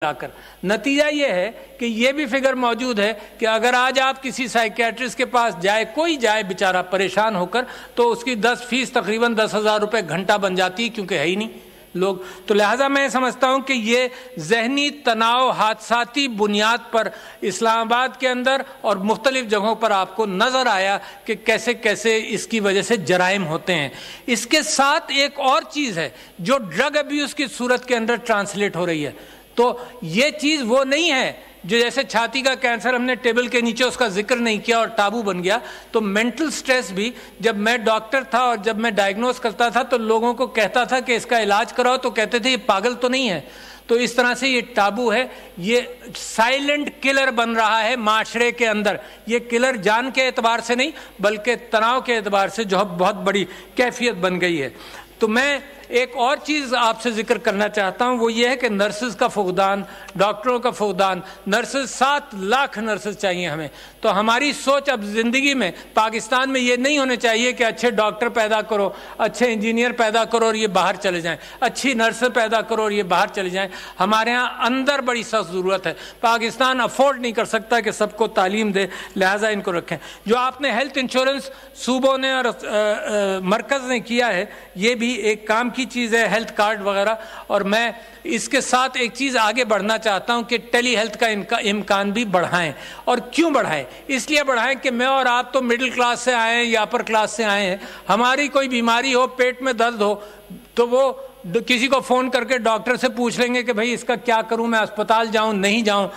کر نتیجہ یہ ہے کہ یہ بھی فگر موجود ہے کہ اگر آج آپ کسی سائیکیٹرسٹ کے پاس جائے، کوئی جائے بیچارہ پریشان ہو کر، تو اس کی 10 فیس تقریباً 10,000 روپے گھنٹہ بن جاتی ہے، کیونکہ ہے ہی نہیں لوگ. تو لہٰذا میں سمجھتا ہوں کہ یہ ذہنی تناؤ حادثاتی بنیاد پر اسلام آباد کے اندر اور مختلف جگہوں پر آپ کو نظر آیا کہ کیسے کیسے اس کی وجہ سے جرائم ہوتے ہیں. اس کے ساتھ ایک اور چیز ہے جو ڈرگ ابیوز کی صورت کے اندر ٹرانسلیٹ ہو رہی ہے. تو یہ چیز وہ نہیں ہے جو جیسے چھاتی کا کینسر ہم نے ٹیبل کے نیچے اس کا ذکر نہیں کیا اور ٹابو بن گیا، تو مینٹل سٹریس بھی جب میں ڈاکٹر تھا اور جب میں ڈائگنوز کرتا تھا تو لوگوں کو کہتا تھا کہ اس کا علاج کراؤ، تو کہتے تھے یہ پاگل تو نہیں ہے. تو اس طرح سے یہ ٹابو ہے، یہ سائلنٹ کلر بن رہا ہے معاشرے کے اندر. یہ کلر جان کے اعتبار سے نہیں بلکہ تناؤ کے اعتبار سے جو بہت بڑی کیفیت بن گئی ہے. تو میں ایک اور چیز آپ سے ذکر کرنا چاہتا ہوں، وہ یہ ہے کہ نرسز کا فقدان، ڈاکٹروں کا فقدان. نرسز 7 لاکھ نرسز چاہیے ہمیں. تو ہماری سوچ اب زندگی میں پاکستان میں یہ نہیں ہونے چاہیے کہ اچھے ڈاکٹر پیدا کرو، اچھے انجینئر پیدا کرو اور یہ باہر چلے جائیں، اچھی نرس پیدا کرو اور یہ باہر چلے جائیں. ہمارے ہاں اندر بڑی سخت ضرورت ہے. پاکستان افورڈ نہیں کر سکتا کہ سب کو تعلیم دے، لہٰذا ان کو رکھیں. جو آپ نے ہیلتھ انشورنس صوبوں نے اور مرکز نے کیا ہے، یہ بھی ایک کام کی چیز ہے، ہیلتھ کارڈ وغیرہ. اور میں اس کے ساتھ ایک چیز آگے بڑھنا چاہتا ہوں کہ ٹیلی ہیلتھ کا امکان بھی بڑھائیں. اور کیوں بڑھائیں؟ اس لیے بڑھائیں کہ میں اور آپ تو مڈل کلاس سے آئے ہیں یا اپر کلاس سے آئے ہیں. ہماری کوئی بیماری ہو، پیٹ میں درد ہو، تو وہ کسی کو فون کر کے ڈاکٹر سے پوچھ لیں گے کہ بھائی اس کا کیا کروں، میں اسپتال جاؤں نہیں جاؤں.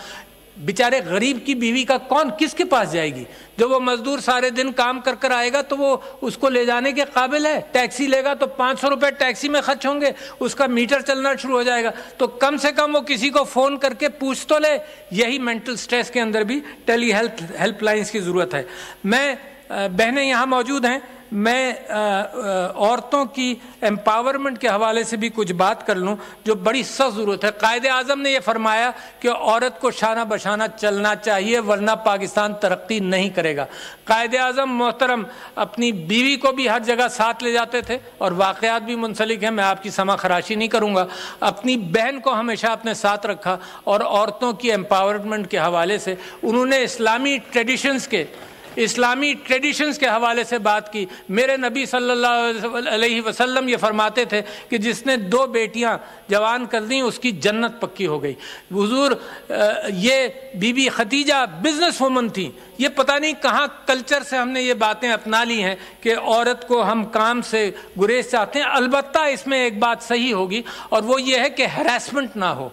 بیچارے غریب کی بیوی کا کون کس کے پاس جائے گی؟ جو وہ مزدور سارے دن کام کر کر آئے گا تو وہ اس کو لے جانے کے قابل ہے؟ ٹیکسی لے گا تو 500 روپے ٹیکسی میں خرچ ہوں گے، اس کا میٹر چلنا شروع ہو جائے گا. تو کم سے کم وہ کسی کو فون کر کے پوچھ تو لے. یہی مینٹل سٹریس کے اندر بھی ٹیلی ہیلپ لائنز کی ضرورت ہے. میں بہنیں یہاں موجود ہیں، میں عورتوں کی امپاورمنٹ کے حوالے سے بھی کچھ بات کر لوں جو بڑی سخت ضرورت ہے. قائد اعظم نے یہ فرمایا کہ عورت کو شانہ بشانہ چلنا چاہیے ورنہ پاکستان ترقی نہیں کرے گا. قائد اعظم محترم اپنی بیوی کو بھی ہر جگہ ساتھ لے جاتے تھے اور واقعات بھی منسلک ہیں، میں آپ کی سما خراشی نہیں کروں گا. اپنی بہن کو ہمیشہ اپنے ساتھ رکھا اور عورتوں کی امپاورمنٹ کے حوالے سے انہوں نے اسلامی ٹریڈیشنز کے حوالے سے بات کی. میرے نبی صلی اللہ علیہ وسلم یہ فرماتے تھے کہ جس نے 2 بیٹیاں جوان کر دیں اس کی جنت پکی ہو گئی. حضور یہ بی بی خدیجہ بزنس وومن تھیں. یہ پتہ نہیں کہاں کلچر سے ہم نے یہ باتیں اپنا لی ہیں کہ عورت کو ہم کام سے گریز چاہتے ہیں. البتہ اس میں ایک بات صحیح ہوگی اور وہ یہ ہے کہ ہراسمنٹ نہ ہو،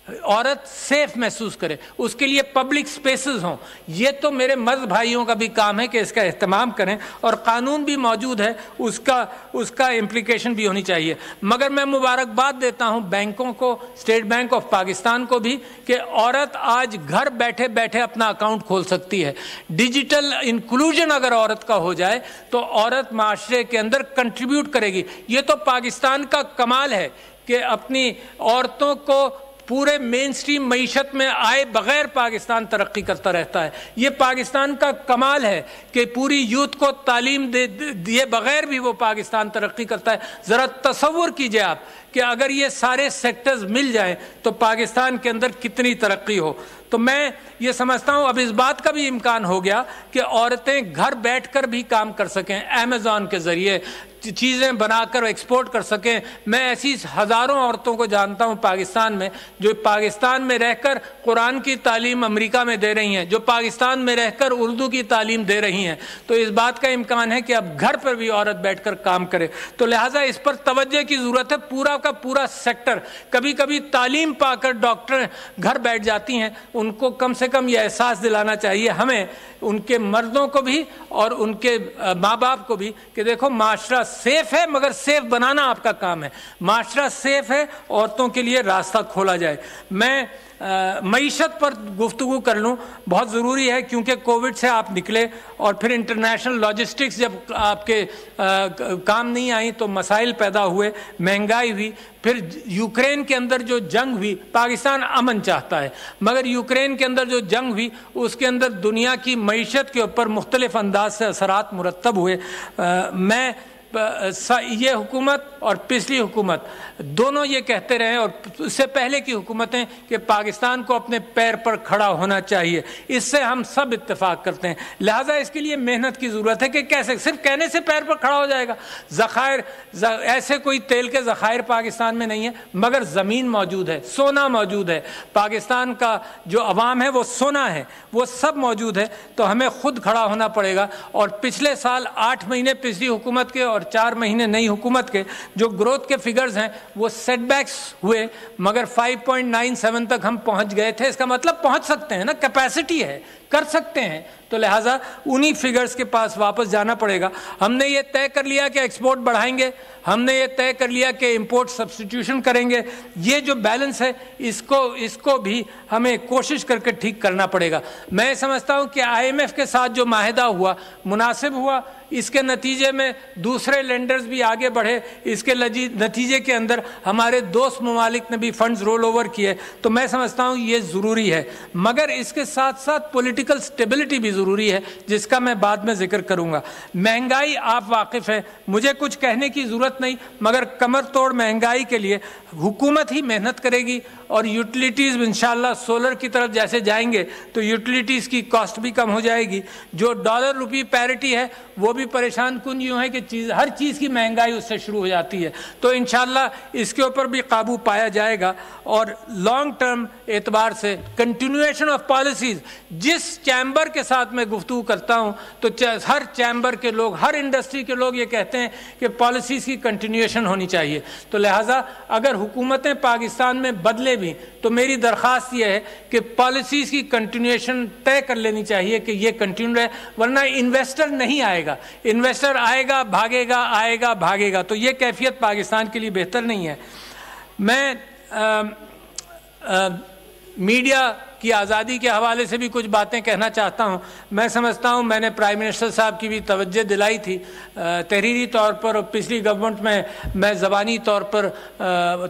عورت سیف محسوس کرے، اس کے لیے پبلک سپیسز ہوں. یہ تو میرے مرد بھائیوں کا بھی کام ہے کہ اس کا اہتمام کریں، اور قانون بھی موجود ہے، اس کا امپلیکیشن بھی ہونی چاہیے. مگر میں مبارکباد دیتا ہوں بینکوں کو، اسٹیٹ بینک آف پاکستان کو بھی، کہ عورت آج گھر بیٹھے بیٹھے اپنا اکاؤنٹ کھول سکتی ہے. ڈیجیٹل انکلوژن اگر عورت کا ہو جائے تو عورت معاشرے کے اندر کنٹریبیوٹ کرے گی. یہ تو پاکستان کا کمال ہے کہ اپنی عورتوں کو پورے مین سٹریم معیشت میں آئے بغیر پاکستان ترقی کرتا رہتا ہے. یہ پاکستان کا کمال ہے کہ پوری یوتھ کو تعلیم دیے بغیر بھی وہ پاکستان ترقی کرتا ہے. ذرا تصور کیجئے آپ کہ اگر یہ سارے سیکٹرز مل جائیں تو پاکستان کے اندر کتنی ترقی ہو. تو میں یہ سمجھتا ہوں اب اس بات کا بھی امکان ہو گیا کہ عورتیں گھر بیٹھ کر بھی کام کر سکیں، امیزون کے ذریعے چیزیں بنا کر ایکسپورٹ کر سکیں. میں ایسی ہزاروں عورتوں کو جانتا ہوں پاکستان میں جو پاکستان میں رہ کر قرآن کی تعلیم امریکہ میں دے رہی ہیں، جو پاکستان میں رہ کر اردو کی تعلیم دے رہی ہیں. تو اس بات کا امکان ہے کہ اب گھر پر بھی عورت بیٹھ کر کام کرے. تو لہٰذا اس پر توجہ کی ضرورت ہے. پورا کا پورا سیکٹر، کبھی کبھی تعلیم پا کر ڈاکٹر گھر بیٹھ جاتی ہیں، ان کو کم سے کم یہ احساس دلانا چاہیے ہمیں، ان کے مردوں کو بھی اور ان کے ماں باپ کو بھی، کہ دیکھو معاشرہ سیف ہے مگر سیف بنانا آپ کا کام ہے. معاشرہ سیف ہے، عورتوں کے لیے راستہ کھولا جائے. میں معیشت پر گفتگو کر لوں، بہت ضروری ہے کیونکہ کووڈ سے آپ نکلے اور پھر انٹرنیشنل لاجسٹکس جب آپ کے کام نہیں آئیں تو مسائل پیدا ہوئے، مہنگائی ہوئی. پھر یوکرین کے اندر جو جنگ ہوئی، پاکستان امن چاہتا ہے مگر یوکرین کے اندر جو جنگ ہوئی اس کے اندر دنیا کی معیشت کے اوپر مختلف انداز سے اثرات مرتب ہوئے. میں یہ حکومت اور پچھلی حکومت دونوں یہ کہتے رہے اور اس سے پہلے کی حکومتیں کہ پاکستان کو اپنے پیر پر کھڑا ہونا چاہیے، اس سے ہم سب اتفاق کرتے ہیں، لہٰذا اس کے لیے محنت کی ضرورت ہے کہ کیسے صرف کہنے سے پیر پر کھڑا ہو جائے گا۔ ذخائر ایسے کوئی تیل کے ذخائر پاکستان میں نہیں ہے، مگر زمین موجود ہے، سونا موجود ہے، پاکستان کا جو عوام ہے وہ سونا ہے، وہ سب موجود ہے، تو ہمیں خود کھڑا ہونا پڑے گا۔ اور پچھلے سال 8 مہینے پچھلی حکومت کے اور 4 مہینے نئی حکومت کے جو گروتھ کے فگرز ہیں وہ سیٹ بیکس ہوئے، مگر 5.97 تک ہم پہنچ گئے تھے، اس کا مطلب پہنچ سکتے ہیں نا، کیپیسٹی ہے، کر سکتے ہیں، تو لہٰذا انہی فگرز کے پاس واپس جانا پڑے گا۔ ہم نے یہ طے کر لیا کہ ایکسپورٹ بڑھائیں گے، ہم نے یہ طے کر لیا کہ امپورٹ سبسٹیٹیوشن کریں گے، یہ جو بیلنس ہے اس کو بھی ہمیں کوشش کر کے ٹھیک کرنا پڑے گا۔ میں سمجھتا ہوں کہ IMF کے ساتھ جو معاہدہ ہوا مناسب ہوا، اس کے نتیجے میں دوسرے لینڈرز بھی آگے بڑھے، اس کے نتیجے کے اندر ہمارے دوست ممالک نے بھی فنڈز رول اوور کیے، تو میں سمجھتا ہوں یہ ضروری ہے، مگر اس کے ساتھ ساتھ پولیٹیکل سٹیبلٹی بھی ضروری ہے، جس کا میں بعد میں ذکر کروں گا۔ مہنگائی آپ واقف ہیں، مجھے کچھ کہنے کی ضرورت نہیں، مگر کمر توڑ مہنگائی کے لیے حکومت ہی محنت کرے گی، اور یوٹیلیٹیز انشاءاللہ سولر کی طرف جیسے جائیں گے تو یوٹیلیٹیز کی کاسٹ بھی کم ہو جائے گی۔ جو ڈالر روپی پیرٹی ہے وہ بھی پریشان کن یوں ہے کہ ہر چیز کی مہنگائی اس سے شروع ہو جاتی ہے، تو انشاءاللہ اس کے اوپر بھی قابو پایا جائے گا۔ اور لانگ ٹرم اعتبار سے کنٹینویشن آف پالیسیز، جس چیمبر کے ساتھ میں گفتگو کرتا ہوں تو ہر چیمبر کے لوگ، ہر انڈسٹری کے لوگ یہ کہتے ہیں کہ پالیسیز کی کنٹینویشن ہونی چاہیے، تو لہٰذا اگر حکومتیں پاکستان میں بدلے بھی تو میری درخواست یہ ہے کہ پالیسیز کی کنٹینویشن طے کر لینی چاہیے کہ یہ کنٹینیو رہے، ورنہ انویسٹر نہیں آئے گا، انویسٹر آئے گا بھاگے گا، آئے گا بھاگے گا، تو یہ کیفیت پاکستان کے لیے بہتر نہیں ہے۔ میں میڈیا کی آزادی کے حوالے سے بھی کچھ باتیں کہنا چاہتا ہوں۔ میں سمجھتا ہوں میں نے پرائم منسٹر صاحب کی بھی توجہ دلائی تھی تحریری طور پر، اور پچھلی گورنمنٹ میں زبانی طور پر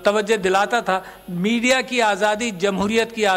توجہ دلاتا تھا۔ میڈیا کی آزادی جمہوریت کی